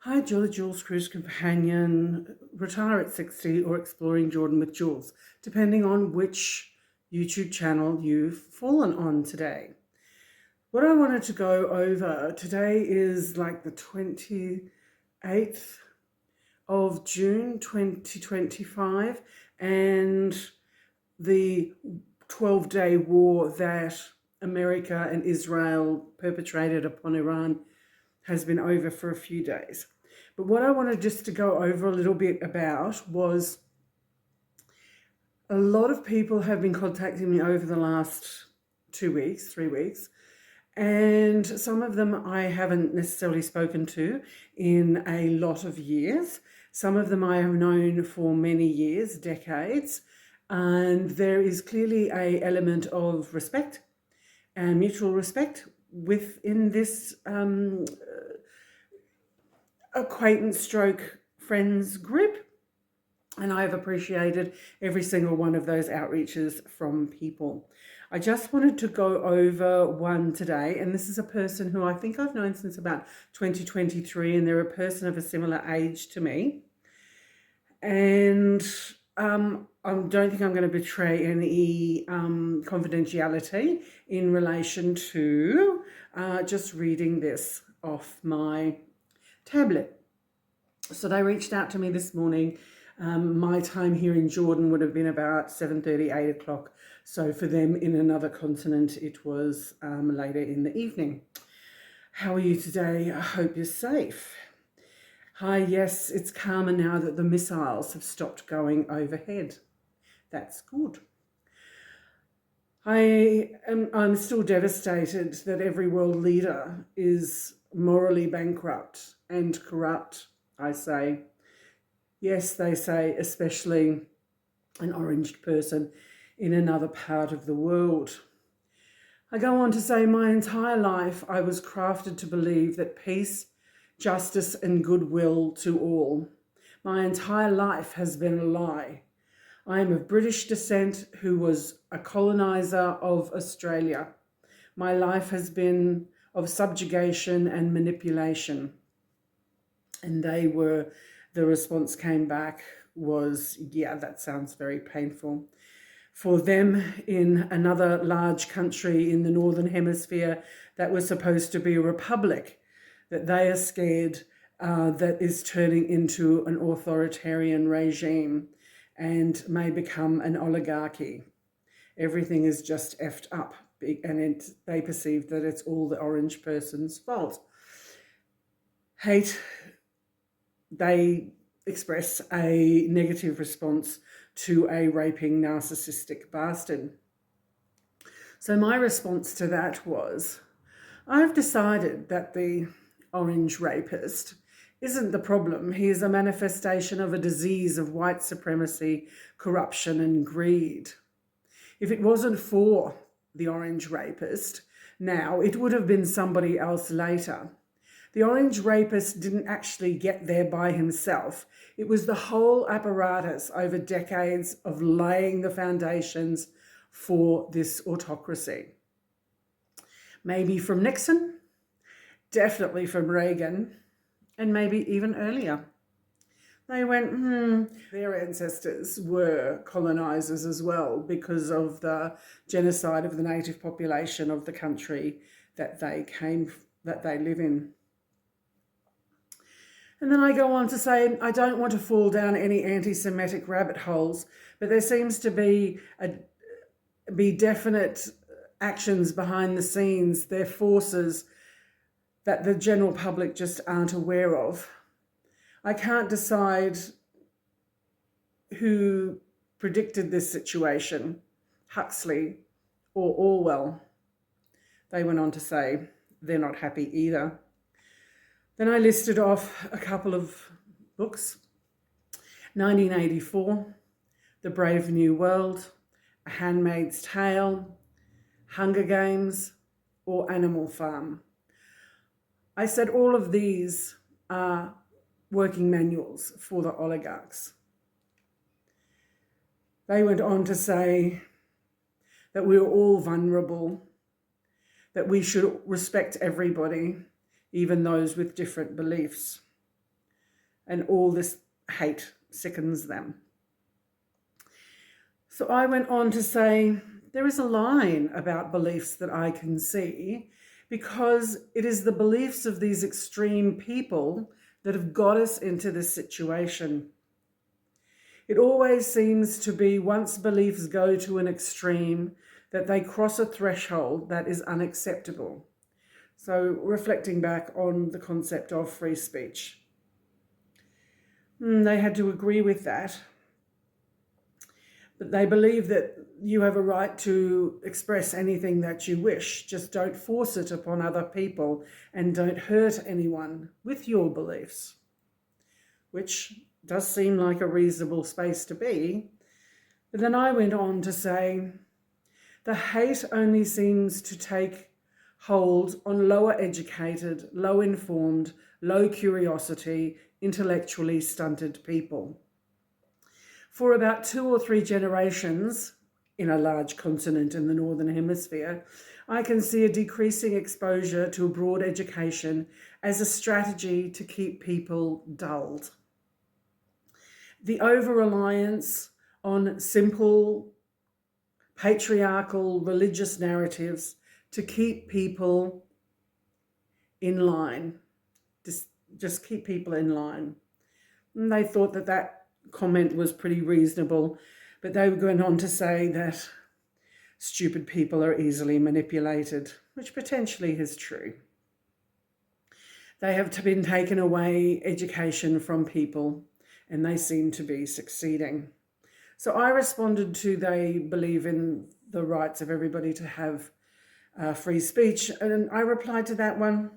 Hi, Jules, cruise companion, retire at 60 or exploring Jordan with Jules, depending on which YouTube channel you've fallen on today. What I wanted to go over today is like the 28th of June 2025 and the 12-day war that America and Israel perpetrated upon Iran has been over for a few days. But what I wanted just to go over a little bit about was a lot of people have been contacting me over the last 2 weeks, 3 weeks, and some of them I haven't necessarily spoken to in a lot of years. Some of them I have known for many years, decades, and there is clearly an element of respect and mutual respect within this acquaintance stroke friends group. And I have appreciated every single one of those outreaches from people. I just wanted to go over one today, and this is a person who I think I've known since about 2023, and they're a person of a similar age to me. And I don't think I'm going to betray any confidentiality in relation to just reading this off my tablet. So they reached out to me this morning. My time here in Jordan would have been about 7:30, 8 o'clock. So for them in another continent, it was later in the evening. How are you today? I hope you're safe. Hi, yes, it's calmer now that the missiles have stopped going overhead. That's good. I'm still devastated that every world leader is morally bankrupt and corrupt, I say. Yes, they say, especially an oranged person in another part of the world. I go on to say, my entire life I was crafted to believe that peace, justice and goodwill to all. My entire life has been a lie. I am of British descent who was a coloniser of Australia. My life has been of subjugation and manipulation. And the response came back was, yeah, that sounds very painful. For them in another large country in the Northern Hemisphere that was supposed to be a republic, that they are scared that is turning into an authoritarian regime and may become an oligarchy. Everything is just effed up, and they perceive that it's all the orange person's fault. Hate, they express a negative response to a raping narcissistic bastard. So my response to that was, I've decided that the orange rapist isn't the problem. He is a manifestation of a disease of white supremacy, corruption and greed. If it wasn't for the orange rapist, now it would have been somebody else later. The orange rapist didn't actually get there by himself. It was the whole apparatus over decades of laying the foundations for this autocracy. Maybe from Nixon, definitely from Reagan, and maybe even earlier. They went, their ancestors were colonisers as well because of the genocide of the native population of the country that they live in. And then I go on to say, I don't want to fall down any anti-Semitic rabbit holes, but there seems to be definite actions behind the scenes. They're forces that the general public just aren't aware of. I can't decide who predicted this situation, Huxley or Orwell. They went on to say they're not happy either. Then I listed off a couple of books. 1984, The Brave New World, A Handmaid's Tale, Hunger Games, or Animal Farm. I said all of these are working manuals for the oligarchs. They went on to say that we are all vulnerable, that we should respect everybody, even those with different beliefs. and all this hate sickens them. So I went on to say, there is a line about beliefs that I can see, because it is the beliefs of these extreme people that have got us into this situation. It always seems to be once beliefs go to an extreme that they cross a threshold that is unacceptable. So reflecting back on the concept of free speech. They had to agree with that. But they believe that you have a right to express anything that you wish. Just don't force it upon other people and don't hurt anyone with your beliefs, which does seem like a reasonable space to be. But then I went on to say, the hate only seems to take hold on lower educated, low informed, low curiosity, intellectually stunted people. For about 2 or 3 generations in a large continent in the Northern Hemisphere, I can see a decreasing exposure to a broad education as a strategy to keep people dulled. The over-reliance on simple, patriarchal, religious narratives to keep people in line, just keep people in line. And they thought that comment was pretty reasonable, but they were going on to say that stupid people are easily manipulated, which potentially is true. They have been taken away education from people, and they seem to be succeeding. So I responded to, they believe in the rights of everybody to have free speech, and I replied to that one,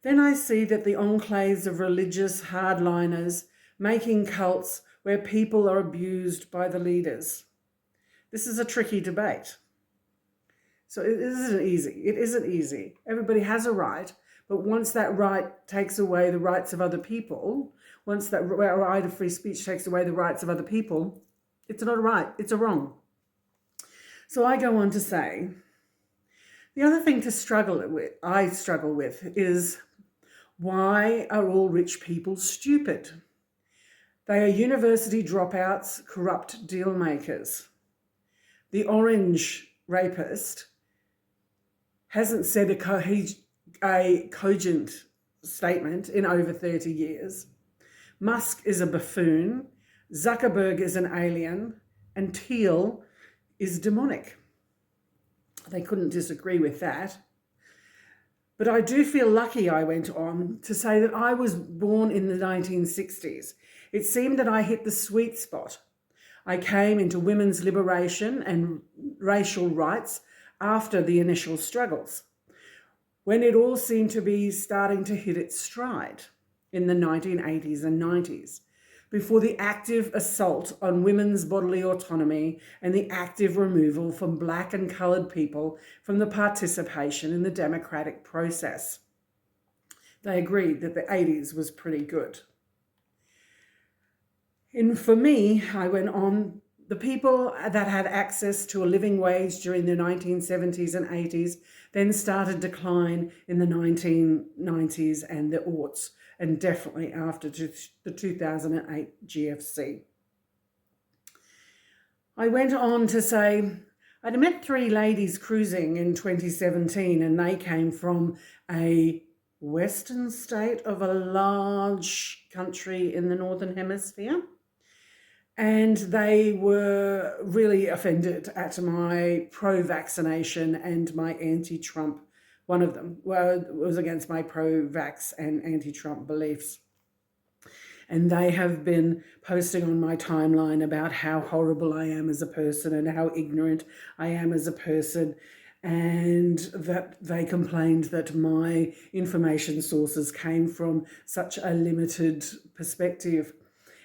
then I see that the enclaves of religious hardliners making cults where people are abused by the leaders. This is a tricky debate. So it isn't easy. It isn't easy. Everybody has a right, but once that right takes away the rights of other people, once that right of free speech takes away the rights of other people, it's not a right, it's a wrong. So I go on to say, the other thing I struggle with is, why are all rich people stupid? They are university dropouts, corrupt deal makers. The orange rapist hasn't said a cogent statement in over 30 years. Musk is a buffoon, Zuckerberg is an alien, and Thiel is demonic. They couldn't disagree with that. But I do feel lucky, I went on to say, that I was born in the 1960s. It seemed that I hit the sweet spot. I came into women's liberation and racial rights after the initial struggles, when it all seemed to be starting to hit its stride in the 1980s and 90s, before the active assault on women's bodily autonomy and the active removal from Black and coloured people from the participation in the democratic process. They agreed that the 80s was pretty good. And for me, I went on, the people that had access to a living wage during the 1970s and 80s then started decline in the 1990s and the aughts, and definitely after the 2008 GFC. I went on to say, I'd met 3 ladies cruising in 2017, and they came from a western state of a large country in the Northern Hemisphere. And they were really offended at my pro-vaccination and my anti-Trump. One of them was against my pro-vax and anti-Trump beliefs. And they have been posting on my timeline about how horrible I am as a person and how ignorant I am as a person, and that they complained that my information sources came from such a limited perspective.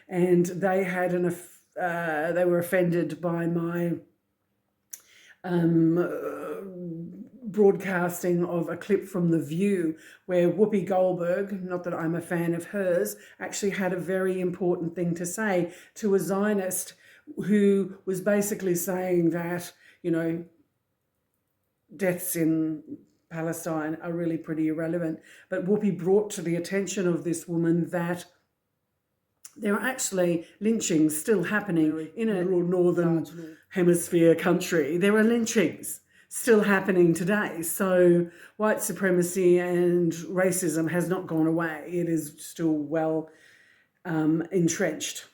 And they had they were offended by my broadcasting of a clip from The View, where Whoopi Goldberg, not that I'm a fan of hers, actually had a very important thing to say to a Zionist who was basically saying that, deaths in Palestine are really pretty irrelevant. But Whoopi brought to the attention of this woman that there are actually lynchings still happening in a northern hemisphere country. There are lynchings still happening today. So white supremacy and racism has not gone away. It is still well entrenched.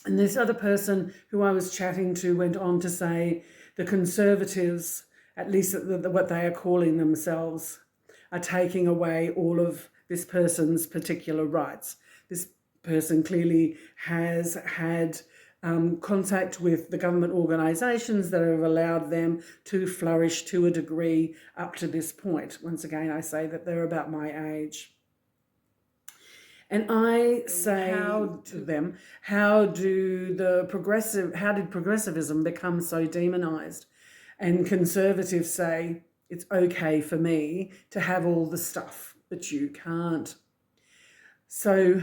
And this other person who I was chatting to went on to say the Conservatives, at least what they are calling themselves, are taking away all of this person's particular rights. This person clearly has had contact with the government organisations that have allowed them to flourish to a degree up to this point. Once again, I say that they're about my age. And I say to them, how did progressivism become so demonised? And conservatives say, it's okay for me to have all the stuff, but you can't. So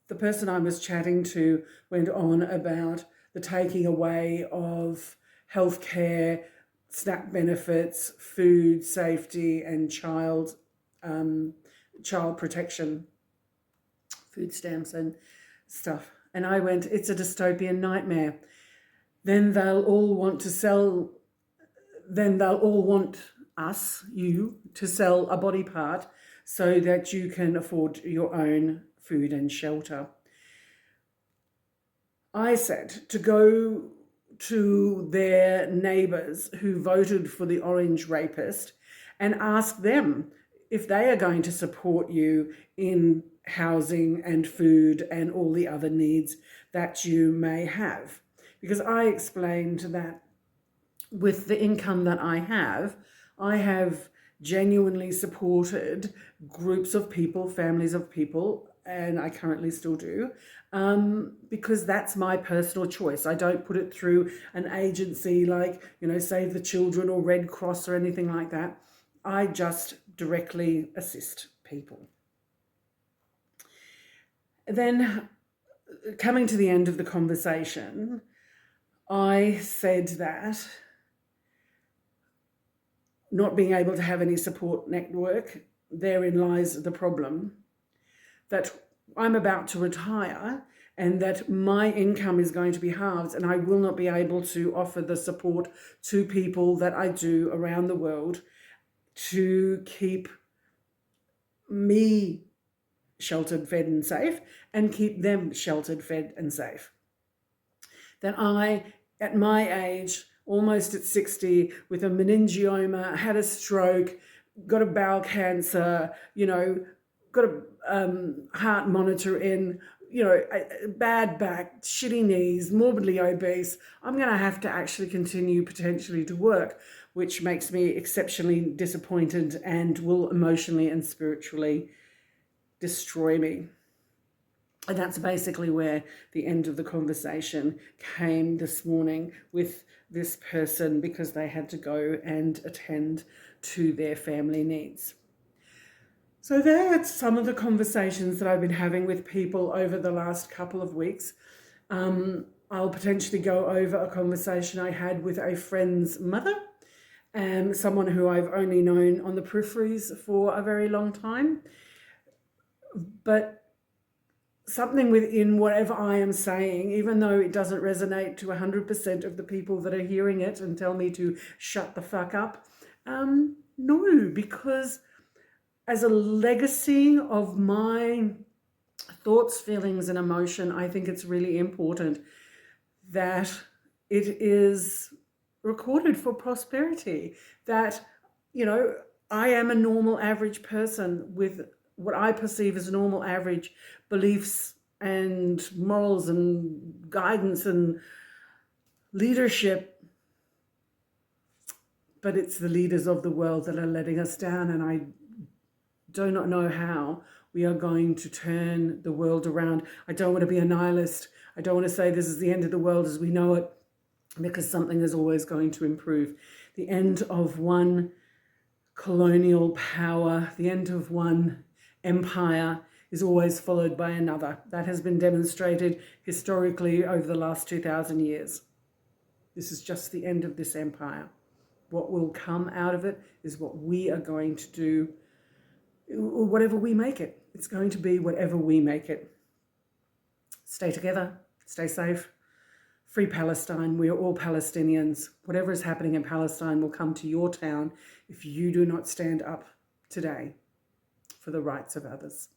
the person I was chatting to went on about the taking away of healthcare, SNAP benefits, food safety, and child protection, food stamps and stuff. And I went, it's a dystopian nightmare. Then they'll all want you, to sell a body part so that you can afford your own food and shelter. I said to go to their neighbours who voted for the orange rapist and ask them if they are going to support you in housing and food and all the other needs that you may have. Because I explained that with the income that I have genuinely supported groups of people, families of people, and I currently still do, because that's my personal choice. I don't put it through an agency like, Save the Children or Red Cross or anything like that. I just directly assist people. Then, coming to the end of the conversation, I said that not being able to have any support network, therein lies the problem, that I'm about to retire and that my income is going to be halved and I will not be able to offer the support to people that I do around the world to keep me sheltered, fed and safe, and keep them sheltered, fed and safe. That I, at my age, almost at 60, with a meningioma, had a stroke, got a bowel cancer, got a heart monitor in, a bad back, shitty knees, morbidly obese, I'm going to have to actually continue potentially to work, which makes me exceptionally disappointed and will emotionally and spiritually destroy me. And that's basically where the end of the conversation came this morning with this person, because they had to go and attend to their family needs. So that's some of the conversations that I've been having with people over the last couple of weeks. I'll potentially go over a conversation I had with a friend's mother, someone who I've only known on the peripheries for a very long time. But something within whatever I am saying, even though it doesn't resonate to 100% of the people that are hearing it and tell me to shut the fuck up, no, because as a legacy of my thoughts, feelings and emotion, I think it's really important that it is recorded for prosperity, that, I am a normal average person with what I perceive as normal average beliefs and morals and guidance and leadership. But it's the leaders of the world that are letting us down, and I do not know how we are going to turn the world around. I don't want to be a nihilist. I don't want to say this is the end of the world as we know it, because something is always going to improve. The end of one colonial power, the end of one empire is always followed by another. That has been demonstrated historically over the last 2,000 years. This is just the end of this empire. What will come out of it is what we are going to do, whatever we make it. It's going to be whatever we make it. Stay together, stay safe. Free Palestine. We are all Palestinians. Whatever is happening in Palestine will come to your town if you do not stand up today for the rights of others.